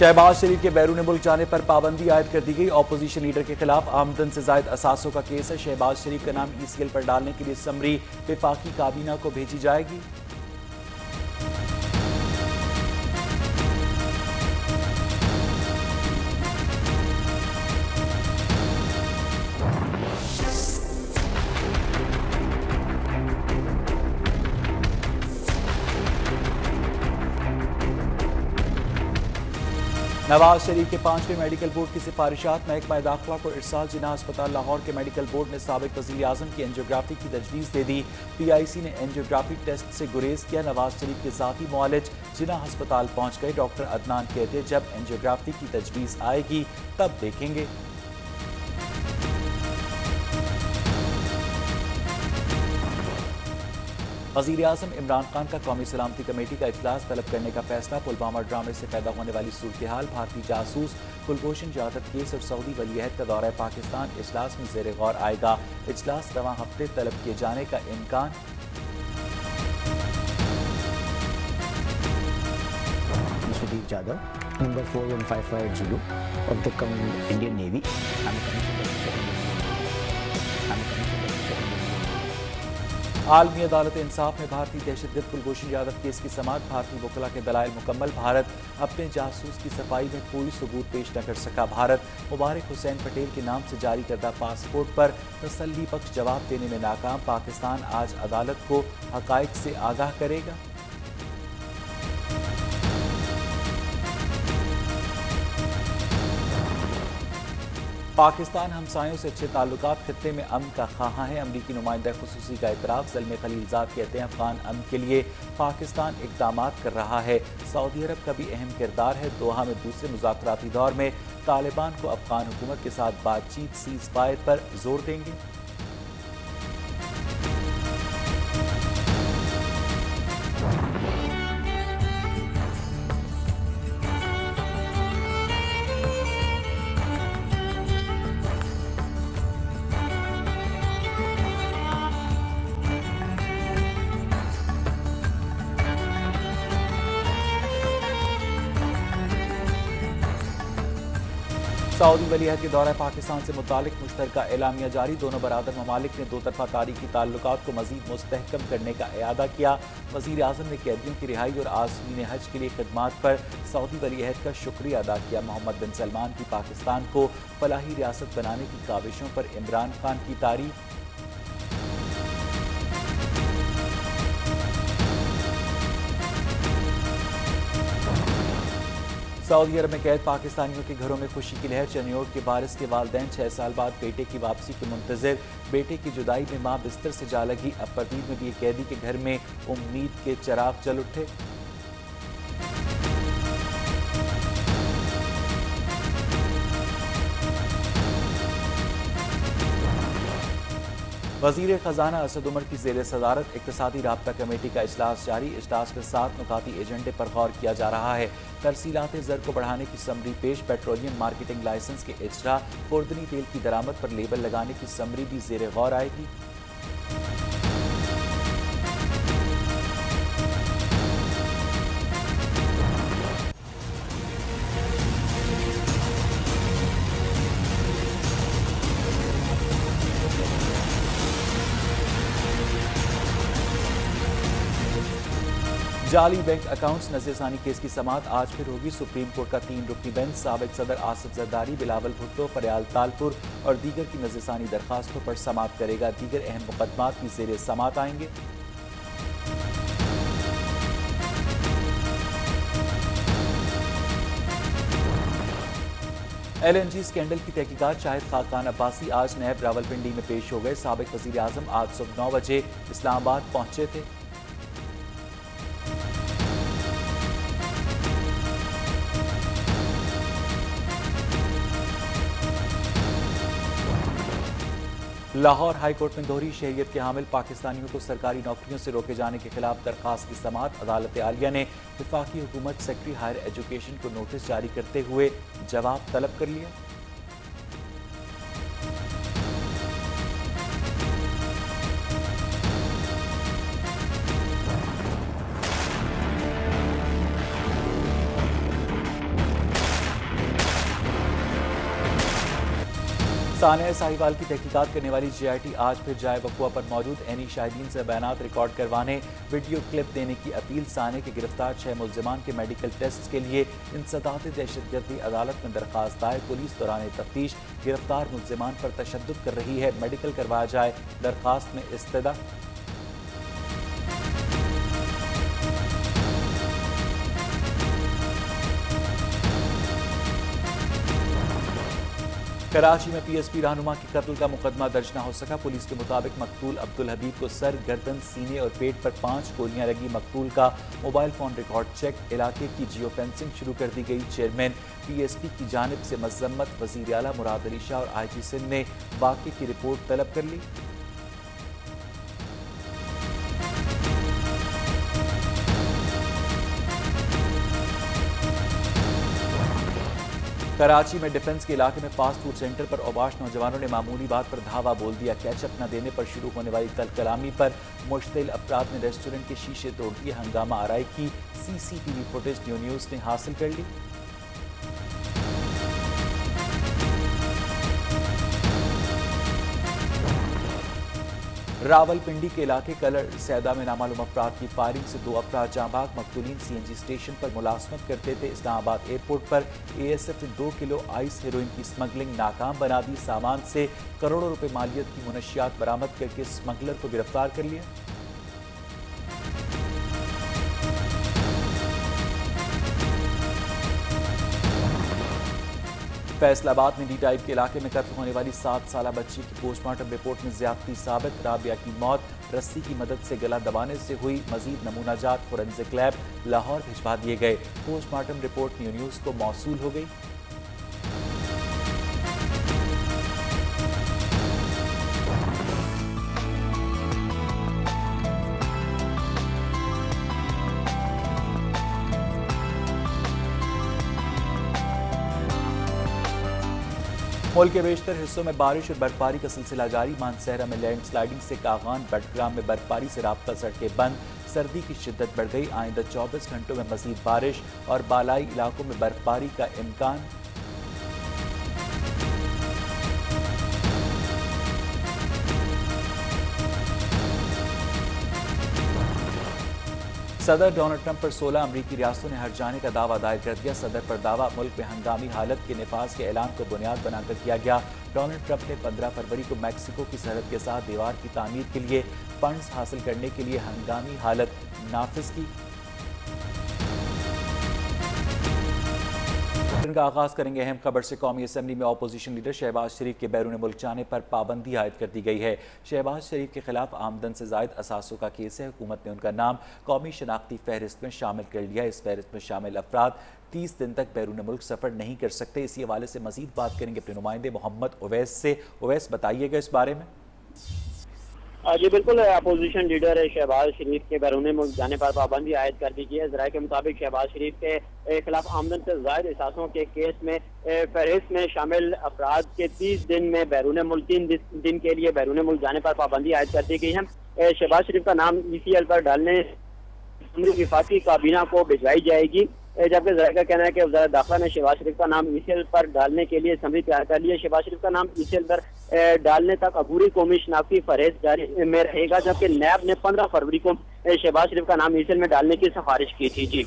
शहबाज शरीफ के बैरून मुल्क जाने पर पाबंदी आयद कर दी गई। ऑपोजिशन लीडर के खिलाफ आमदन से जायद असासों का केस है। शहबाज शरीफ का नाम ECL पर डालने के लिए समरी वफाकी काबीना को भेजी जाएगी। नवाज शरीफ के 5वें मेडिकल बोर्ड की सिफारिशात महकमा दाखिला को इरसाल। जिन्ना अस्पताल लाहौर के मेडिकल बोर्ड ने साबिक वज़ीर आज़म की एंजियोग्राफी की तजवीज़ दे दी। PIC ने एंजियोग्राफी टेस्ट से गुरेज किया। नवाज शरीफ के ज़ाती मुआलिज जिन्ना अस्पताल पहुंच गए। डॉक्टर अदनान कहते जब एंजियोग्राफी की तजवीज़ आएगी तब देखेंगे। वज़ीर आज़म इमरान खान का कौमी सलामती कमेटी का इजलास तलब करने का फैसला। पुलवामा ड्रामे से पैदा होने वाली सूरत हाल, भारतीय जासूस कुलभूषण जाधव केस और सऊदी वलीअहद का दौरा पाकिस्तान इजलास में ज़ेर गौर आएगा। इजलास रवां हफ्ते तलब किए जाने का इम्कान। Jadhav, number 4155 Zulu of the Indian Navy. आलमी अदालत इंसाफ में भारतीय दहशतगर्द कुलभूषण यादव केस की समाअत। भारतीय वकला के दलाइल मुकम्मल। भारत अपने जासूस की सफाई में कोई सबूत पेश न कर सका। भारत मुबारक हुसैन पटेल के नाम से जारी करदा पासपोर्ट पर तसल्ली बख्श जवाब देने में नाकाम। पाकिस्तान आज अदालत को हकाइक से आगाह करेगा। पाकिस्तान हमसायों से अच्छे ताल्लुकात, खित्ते में अमन का ख्वाहां है। अमरीकी नुमाइंदा खुसूसी का इतराफ़। ज़ल्मे खलीलजाद कहते हैं अफगान अमन के लिए पाकिस्तान इक़दामात कर रहा है। सऊदी अरब का भी अहम किरदार है। दोहा में दूसरे मुज़ाकराती दौर में तालिबान को अफगान हुकूमत के साथ बातचीत सीज़ फायर पर जोर देंगे। सऊदी वलीअहद के दौरा पाकिस्तान से मुतालिक मुश्तरका एलामिया जारी। दोनों बरादर ममालिक ने दो तरफा तारीखी ताल्लुकात को मजीद मुस्तहकम करने का इरादा किया। वज़ीर आज़म ने कैदियों की रिहाई और आज़मीन हज के लिए खिदमात पर सऊदी वलीअहद का शुक्रिया अदा किया। मोहम्मद बिन सलमान की पाकिस्तान को फलाही रियासत बनाने की काविशों पर इमरान खान की तारीफ। सऊदी अरब में कैद पाकिस्तानियों के घरों में खुशी की लहर। चनियोट के वारिस के वालिदैन 6 साल बाद बेटे की वापसी के मुंतज़िर। बेटे की जुदाई में मां बिस्तर से जा लगी। अब परवीन में भी एक कैदी के घर में उम्मीद के चिराग जल उठे। वज़ीर ख़जाना असद उमर की ज़ेर सदारत इक़्तिसादी राब्ता कमेटी का इजलास जारी। इजलास में 7 नुकाती एजेंडे पर गौर किया जा रहा है। तरसीलात ज़र को बढ़ाने की समरी पेश। पेट्रोलियम मार्केटिंग लाइसेंस के इजरा। खुर्दनी तेल की दरामद पर लेबल लगाने की समरी भी ज़ेर गौर आएगी। जाली बैंक अकाउंट्स नज़रसानी केस की समाअत आज फिर होगी। सुप्रीम कोर्ट का 3 रुकनी बेंच साबिक सदर आसिफ जरदारी, बिलावल भुट्टो, फरियाल तालपुर और दीगर की नज़रसानी दरखास्तों पर समाअत करेगा। दीगर अहम मुकदमात की ज़ेर समाअत आएंगे। LNG स्कैंडल की तहकीकात। शाहिद खाकान अब्बासी आज नैब रावलपिंडी में पेश हो गए। साबिक वज़ीर आज़म आज सुबह 9 बजे इस्लामाबाद पहुंचे थे। लाहौर हाई कोर्ट में दोहरी शहरियत के हामिल पाकिस्तानियों को सरकारी नौकरियों से रोके जाने के खिलाफ दरखास्त की समाअत। अदालत आलिया ने वफाकी हुकूमत सेक्रेटरी हायर एजुकेशन को नोटिस जारी करते हुए जवाब तलब कर लिया। सानिया साहिवाल की तहकीकात करने वाली JIT आज फिर जाए वक़ुआ पर मौजूद एनी शाहिदीन से बयानात रिकॉर्ड करवाने, वीडियो क्लिप देने की अपील। सानिया के गिरफ्तार 6 मुल्जिमान के मेडिकल टेस्ट के लिए इंसदाद दहशतगर्दी अदालत में दरख्वास्त दायर। पुलिस दौरान तफ्तीश गिरफ्तार मुल्जिमान पर तशद्दुद कर रही है, मेडिकल करवाया जाए, दरख्वास्त में इस्तदा। कराची में PSP रहनुमा के कत्ल का मुकदमा दर्ज न हो सका। पुलिस के मुताबिक मकतूल अब्दुल हबीब को सर, गर्दन, सीने और पेट पर 5 गोलियां लगी। मकतूल का मोबाइल फोन रिकॉर्ड चेक। इलाके की जियो फेंसिंग शुरू कर दी गई। चेयरमैन PSP की जानिब से मजम्मत। वजीर आला मुराद अली शाह और IG सिंध ने वाक़े की रिपोर्ट तलब कर ली। कराची में डिफेंस के इलाके में फास्ट फूड सेंटर पर औबाश नौजवानों ने मामूली बात पर धावा बोल दिया। कैचअप न देने पर शुरू होने वाली कलकलामी पर मुश्तिल अफराद ने रेस्टोरेंट के शीशे तोड़ दिए। हंगामा आराई की CCTV फुटेज न्यूज़ ने हासिल कर ली। रावलपिंडी के इलाके कलर सैदा में नामालूम अफराद की फायरिंग से 2 अफराद जाँ भाग। मकतूलीन CNG स्टेशन पर मुलाजमत करते थे। इस्लामाबाद एयरपोर्ट पर ASF ने 2 किलो आइस हेरोइन की स्मगलिंग नाकाम बना दी। सामान से करोड़ों रुपए मालियत की मुनशियात बरामद करके स्मगलर को गिरफ्तार कर लिया। फैसलाबाद में D टाइप के इलाके में कत्ल होने वाली 7 साला बच्ची की पोस्टमार्टम रिपोर्ट में ज्यादती साबित। राबिया की मौत रस्सी की मदद से गला दबाने से हुई। मजीद नमूना जात फोरेंसिक लैब लाहौर भिजवा दिए गए। पोस्टमार्टम रिपोर्ट न्यूज़ को मौसूल हो गई। मुल्क के बेशतर हिस्सों में बारिश और बर्फबारी का सिलसिला जारी। मानसहरा में लैंडस्लाइडिंग से कागान, बटग्राम में बर्फबारी से राब्ता सड़कें बंद। सर्दी की शिद्दत बढ़ गई। आइंदा 24 घंटों में मजीद बारिश और बालाई इलाकों में बर्फबारी का इम्कान। सदर डोनाल्ड ट्रंप पर 16 अमरीकी रियासतों ने हट जाने का दावा दायर कर दिया। सदर पर दावा मुल्क में हंगामी हालत के नफाज के ऐलान को बुनियाद बनाकर किया गया। डोनाल्ड ट्रंप ने 15 फरवरी को मैक्सिको की सरहद के साथ दीवार की तामीर के लिए फंड्स हासिल करने के लिए हंगामी हालत नाफिज की। का आगाज करेंगे अहम खबर से। कौमी असम्बली में अपोजिशन लीडर शहबाज शरीफ के बैरून मुल्क जाने पर पाबंदी आयद कर दी गई है। शहबाज शरीफ के खिलाफ आमदन से जायद असासों का केस है। हुकूमत ने उनका नाम कौमी शनाख्ती फहरिस्त में शामिल कर लिया। इस फहरिस्त में शामिल अफराद 30 दिन तक बैरून मुल्क सफ़र नहीं कर सकते। इसी हवाले से मजीद बात करेंगे अपने नुमाइंदे मोहम्मद उवैस से। उवैस, बताइएगा इस बारे में। जी बिल्कुल, अपोजिशन लीडर शहबाज शरीफ के बैरून मुल्क जाने पर पाबंदी आयद कर दी गई है। ज़राए के मुताबिक शहबाज शरीफ के खिलाफ आमदन से ज़ायद असासों के केस में फहरिस्त में शामिल अफराद के 30 दिन में बैरून मुल्क 3 दिन के लिए बैरून मुल्क जाने पर पाबंदी आयद कर दी गई है। शहबाज शरीफ का नाम ECL पर डालने विफाकी काबीना को भिजवाई जाएगी, जबकि ज़राए का कहना है कि वज़ारत दाखिला ने शहबाज शरीफ का नाम ECL पर डालने के लिए असम्बली तैयार कर ली है। शहबाज शरीफ का नाम ECL पर डालने तक अबूरी कौमी शनाख्ती फहरिस्त जारी में रहेगा, जबकि नैब ने 15 फरवरी को शहबाज शरीफ का नाम ECL में डालने की सिफारिश की थी। जी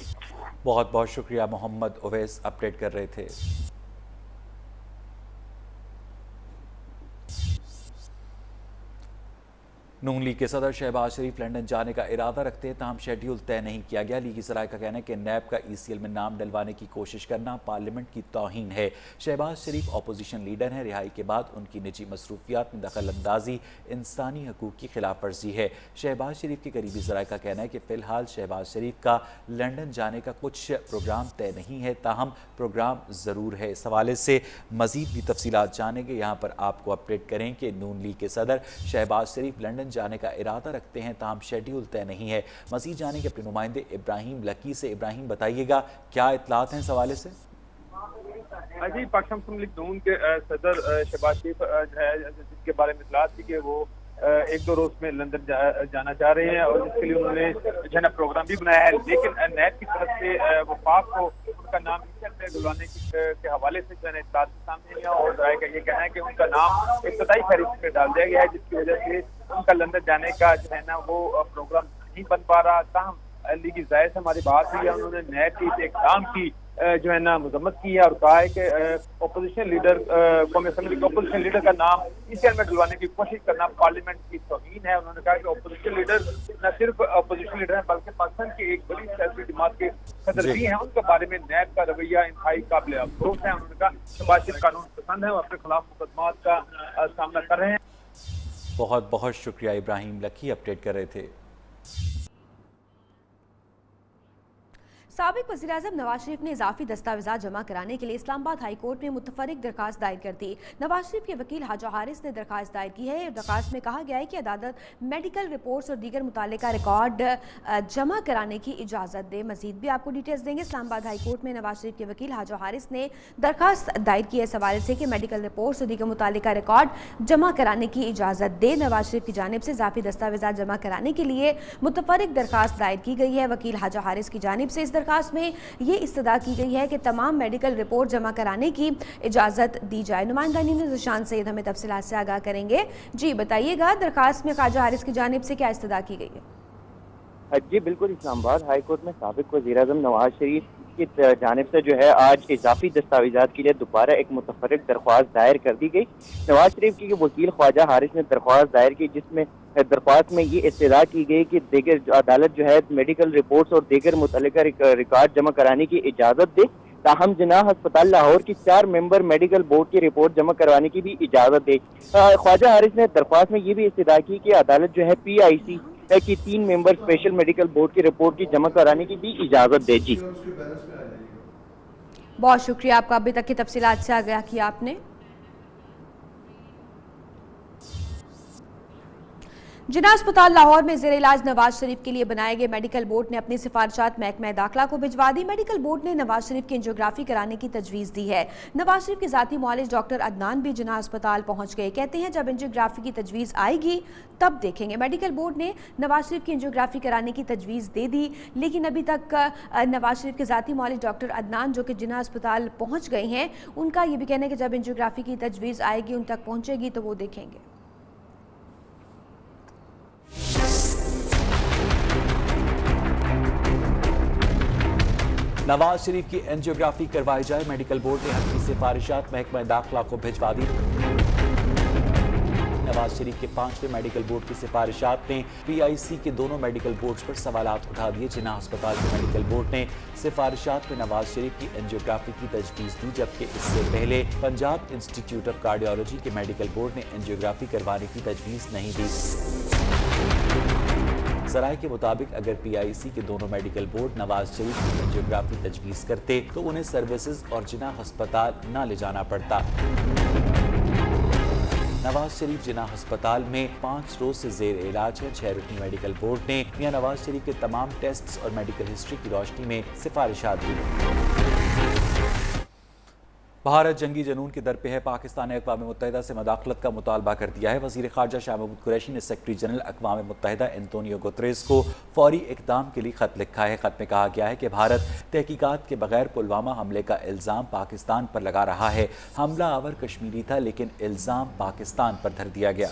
बहुत बहुत शुक्रिया मोहम्मद उवैस, अपडेट कर रहे थे। नून लीग के सदर शहबाज शरीफ लंदन जाने का इरादा रखते हैं, ताहम शेड्यूल तय नहीं किया गया। लीगी सराय का कहना है कि नैब का ECL में नाम डलवाने की कोशिश करना पार्लियामेंट की तौहीन है। शहबाज शरीफ अपोजिशन लीडर हैं। रिहाई के बाद उनकी निजी मसरूफियात में दखल अंदाजी इंसानी हकूक़ की खिलाफ वर्जी है। शहबाज शरीफ के करीबी सराय का कहना है कि फ़िलहाल शहबाज शरीफ का लंदन जाने का कुछ प्रोग्राम तय नहीं है, ताहम प्रोग्राम ज़रूर है। इस हवाले से मज़ीद भी तफसीलात जानेंगे। यहाँ पर आपको अपडेट करें कि नून लीग के सदर शहबाज शरीफ लंदन जाने का इरादा रखते हैं, ताहम शेड्यूल तय नहीं है। मज़ीद जानेंगे अपने नुमाइंदे इब्राहिम लकी से। इब्राहिम, बताइएगा क्या इत्तलात हैं इस हवाले से। जी, पाकिस्तान मुस्लिम लीग नून के सदर शहबाज शरीफ है, जिसके बारे में इत्तलात थी कि वो एक दो रोज में लंदन जाना चाह रहे हैं और इसके लिए उन्होंने जो है ना प्रोग्राम भी बनाया है। लेकिन नैब की तरफ से वफाक को उनका नाम में बुलाने के हवाले से जो है इत्तलात सामने आया और जराए का ये कहना है कि उनका नाम इब्तदाई फहरिस्त में डाल दिया गया है, जिसकी वजह से उनका लंदन जाने का जो है ना वो प्रोग्राम नहीं बन पा रहा। ताहम लीगी जाहिर से हमारी बात हुई है, उन्होंने नैब के इस इक़दाम की जो है ना मजम्मत की है और कहा है कि अपोजिशन लीडर कौमी असेंबली के अपोजिशन लीडर का नाम ECR में डलवाने की कोशिश करना पार्लियामेंट की तौहीन है। उन्होंने कहा कि अपोजिशन लीडर न सिर्फ अपोजिशन लीडर हैं बल्कि पाकिस्तान की एक बड़ी सियासी जमात के सदर भी हैं। उनके बारे में नैब का रवैया इंतहाई काबिल अफसोस है। उन्होंने कहा शहबाज शरीफ कानून पसंद है और अपने खिलाफ मुकदमात का सामना कर रहे हैं। बहुत बहुत शुक्रिया इब्राहिम लकी, अपडेट कर रहे थे। साबिक वज़ीर-ए-आज़म नवाज शरीफ ने इजाफी दस्तावेज़ात जमा कराने के लिए इस्लामाबाद हाई कोर्ट में मुतफरिक दरखास्त दायर कर दी। नवाज शरीफ के वकील हाजा हारिस ने दरखास्त दायर की है। दरखास्त में कहा गया है कि अदालत मेडिकल रिपोर्ट्स और दीगर मुतालिका रिकॉर्ड जमा कराने की इजाज़त दे। मजीद भी आपको डिटेल्स देंगे। इस्लामाबाद हाई कोर्ट में नवाज शरीफ के वकील हाजा हारिस ने दरखास्त दायर की है इस हवाले से कि मेडिकल रिपोर्ट्स और दीगर मुतालिका रिकॉर्ड जमा कराने की इजाज़त दे। नवाज शरीफ की जानिब से इजाफी दस्तावेज़ात जमा कराने के लिए मुतफरिक दरखास्त दायर की गई है। वकील हाजा हारिस की जानिब से इस दरखास्त में ये इस्तदा की गई है कि तमाम मेडिकल रिपोर्ट जमा कराने की इजाज़त दी जाए। नुमाइंदा न्यूज़ निशान सैयद हमें तफसीलात से आगाह करेंगे। जी बताइएगा, दरखास्त में ख्वाजा हारिस की जानिब से क्या इस्तदा की गई है? जी बिल्कुल, इस्लामाबाद हाई कोर्ट में साबिक वज़ीर-ए-आज़म नवाज शरीफ की जानिब से जो है आज इजाफी दस्तावेज़ात के लिए दोबारा एक मुतफरिक दरख्वास्त दायर कर दी गई। नवाज शरीफ की वकील ख्वाजा हारिस ने दरख्वास्त दायर की, जिसमें दरख्वास्त में ये इस्तदा की गई कि दीगर अदालत जो है मेडिकल रिपोर्ट्स और दीगर मुतल्लिका रिकॉर्ड जमा कराने की इजाज़त दे। ताहम जिनाह अस्पताल लाहौर की 4 मेंबर मेडिकल बोर्ड की रिपोर्ट जमा करवाने की भी इजाज़त दे। ख्वाजा हारिस ने दरख्वास्त में ये भी इस्तदा की कि अदालत जो है PIC की 3 मेंबर स्पेशल मेडिकल बोर्ड की रिपोर्ट की जमा कराने की भी इजाज़त दे। जी बहुत शुक्रिया आपका, अभी तक की तफसीलात से आगाह किया आपने। जिना अस्पताल लाहौर में ज़ेर इलाज नवाज शरीफ के लिए बनाए गए मेडिकल बोर्ड ने अपनी सिफारिशात महकमा दाखिला को भिजवा दी। मेडिकल बोर्ड ने नवाज शरीफ की एंजियोग्राफी कराने की तजवीज़ दी है। नवाज शरीफ के ज़ाती मुआलिज डॉक्टर अदनान भी जिना अस्पताल पहुंच गए। कहते हैं जब एंजियोग्राफी की तजवीज़ आएगी तब देखेंगे। मेडिकल बोर्ड ने नवाज शरीफ की एंजियोग्राफी कराने की तजवीज़ दे दी, लेकिन अभी तक नवाज शरीफ के ज़ाती मुआलिज डॉक्टर अदनान जो कि जिना अस्पताल पहुँच गए हैं, उनका ये भी कहना है कि जब एंजियोग्राफी की तजवीज़ आएगी, उन तक पहुँचेगी तो वो देखेंगे। नवाज शरीफ की एंजियोग्राफी करवाई जाए, मेडिकल बोर्ड ने अपनी सिफारिशात महकमा दाखिला को भिजवा दी। नवाज शरीफ के 5वें मेडिकल बोर्ड की सिफारिशात ने PIC के दोनों मेडिकल बोर्ड्स पर सवालात उठा दिए। जिना अस्पताल के मेडिकल बोर्ड ने सिफारिशात में नवाज शरीफ की एंजियोग्राफी की तजवीज़ दी, जबकि इससे पहले पंजाब इंस्टीट्यूट ऑफ कार्डियोलॉजी के मेडिकल बोर्ड ने एंजियोग्राफी करवाने की तजवीज़ नहीं दी। ज़राए के मुताबिक अगर PIC के दोनों मेडिकल बोर्ड नवाज शरीफ की एंजियोग्राफी तजवीज़ करते तो उन्हें सर्विसेज और जिना अस्पताल न ले जाना पड़ता। नवाज शरीफ जिना अस्पताल में 5 रोज से जेर इलाज है। 6 रुकनी मेडिकल बोर्ड ने मियां नवाज शरीफ के तमाम टेस्ट्स और मेडिकल हिस्ट्री की रोशनी में सिफारिशात दी। भारत जंगी जनून के दर पे है। पाकिस्तान ने अक़वाम मुत्तहिदा से मदाखलत का मुतालबा कर दिया है। वज़ीर ख़ारजा शाह महमूद कुरैशी ने सेक्रेटरी जनरल अक़वाम मुत्तहिदा एंटोनियो गुतरेस को फौरी इक़दाम के लिए ख़त लिखा है। ख़त में कहा गया है कि भारत तहकीकात के बगैर पुलवामा हमले का इल्ज़ाम पाकिस्तान पर लगा रहा है। हमला आवर कश्मीरी था, लेकिन इल्ज़ाम पाकिस्तान पर धर दिया गया।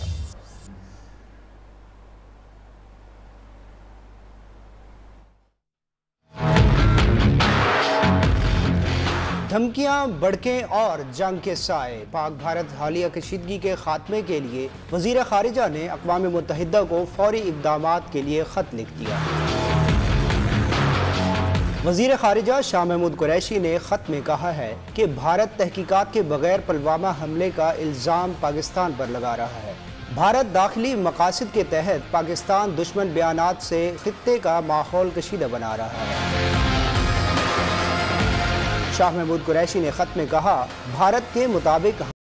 धमकियां, भड़कें और जंग के साए। पाक भारत हालिया कशीदगी के खात्मे के लिए वज़ीर ख़ारिजा ने अक़वाम मुत्तहिदा को फौरी इक़दामात के लिए ख़त लिख दिया। वज़ीर ख़ारिजा शाह महमूद कुरैशी ने ख़त में कहा है कि भारत तहकीकात के बगैर पुलवामा हमले का इल्ज़ाम पाकिस्तान पर लगा रहा है। भारत दाखिली मकासद के तहत पाकिस्तान दुश्मन बयानात से खित्ते का माहौल कशीदा बना रहा है। शाह महमूद कुरैशी ने ख़त में कहा, भारत के मुताबिक